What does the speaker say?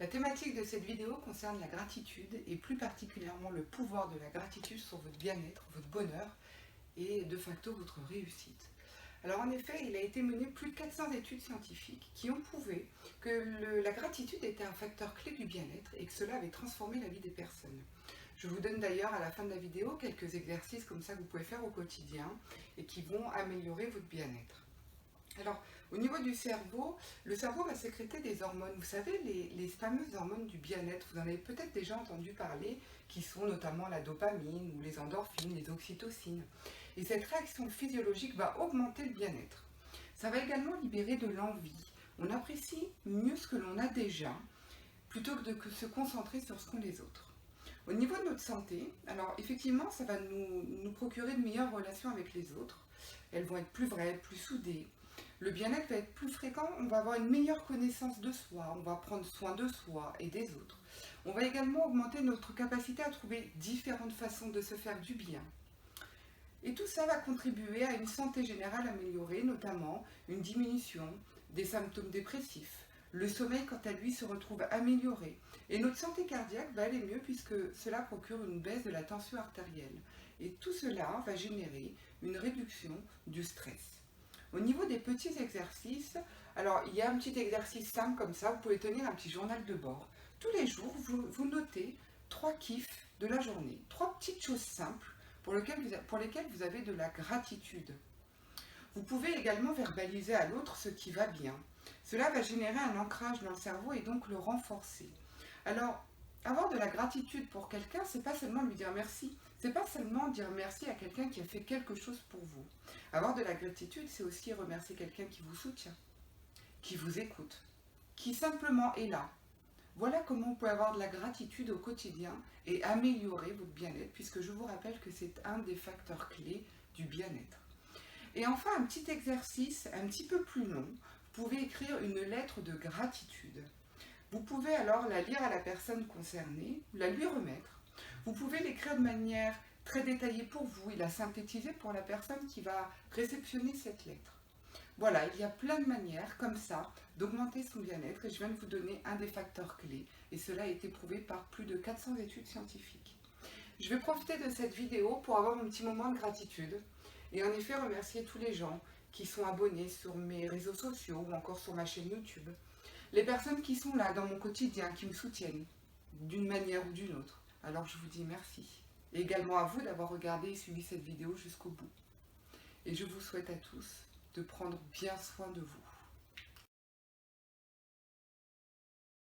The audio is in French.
La thématique de cette vidéo concerne la gratitude et plus particulièrement le pouvoir de la gratitude sur votre bien-être, votre bonheur et de facto votre réussite. Alors en effet, il a été mené plus de 400 études scientifiques qui ont prouvé que la gratitude était un facteur clé du bien-être et que cela avait transformé la vie des personnes. Je vous donne d'ailleurs à la fin de la vidéo quelques exercices comme ça que vous pouvez faire au quotidien et qui vont améliorer votre bien-être. Alors, au niveau du cerveau, le cerveau va sécréter des hormones. Vous savez, les fameuses hormones du bien-être, vous en avez peut-être déjà entendu parler, qui sont notamment la dopamine ou les endorphines, les oxytocines. Et cette réaction physiologique va augmenter le bien-être. Ça va également libérer de l'envie. On apprécie mieux ce que l'on a déjà, plutôt que de se concentrer sur ce qu'ont les autres. Au niveau de notre santé, alors effectivement, ça va nous procurer de meilleures relations avec les autres. Elles vont être plus vraies, plus soudées. Le bien-être va être plus fréquent, on va avoir une meilleure connaissance de soi, on va prendre soin de soi et des autres. On va également augmenter notre capacité à trouver différentes façons de se faire du bien. Et tout ça va contribuer à une santé générale améliorée, notamment une diminution des symptômes dépressifs. Le sommeil, quant à lui, se retrouve amélioré. Et notre santé cardiaque va aller mieux puisque cela procure une baisse de la tension artérielle. Et tout cela va générer une réduction du stress. Au niveau des petits exercices, alors il y a un petit exercice simple comme ça, vous pouvez tenir un petit journal de bord. Tous les jours, vous notez 3 kiffs de la journée, 3 petites choses simples pour lesquelles vous avez de la gratitude. Vous pouvez également verbaliser à l'autre ce qui va bien. Cela va générer un ancrage dans le cerveau et donc le renforcer. Alors, avoir de la gratitude pour quelqu'un, c'est pas seulement lui dire merci. C'est pas seulement dire merci à quelqu'un qui a fait quelque chose pour vous. Avoir de la gratitude, c'est aussi remercier quelqu'un qui vous soutient, qui vous écoute, qui simplement est là. Voilà comment vous pouvez avoir de la gratitude au quotidien et améliorer votre bien-être, puisque je vous rappelle que c'est un des facteurs clés du bien-être. Et enfin, un petit exercice un petit peu plus long, vous pouvez écrire une lettre de gratitude. Vous pouvez alors la lire à la personne concernée, la lui remettre. Vous pouvez l'écrire de manière très détaillée pour vous et la synthétiser pour la personne qui va réceptionner cette lettre. Voilà, il y a plein de manières comme ça d'augmenter son bien-être et je viens de vous donner un des facteurs clés et cela a été prouvé par plus de 400 études scientifiques. Je vais profiter de cette vidéo pour avoir un petit moment de gratitude et en effet remercier tous les gens qui sont abonnés sur mes réseaux sociaux ou encore sur ma chaîne YouTube. Les personnes qui sont là dans mon quotidien, qui me soutiennent d'une manière ou d'une autre. Alors je vous dis merci. Et également à vous d'avoir regardé et suivi cette vidéo jusqu'au bout. Et je vous souhaite à tous de prendre bien soin de vous.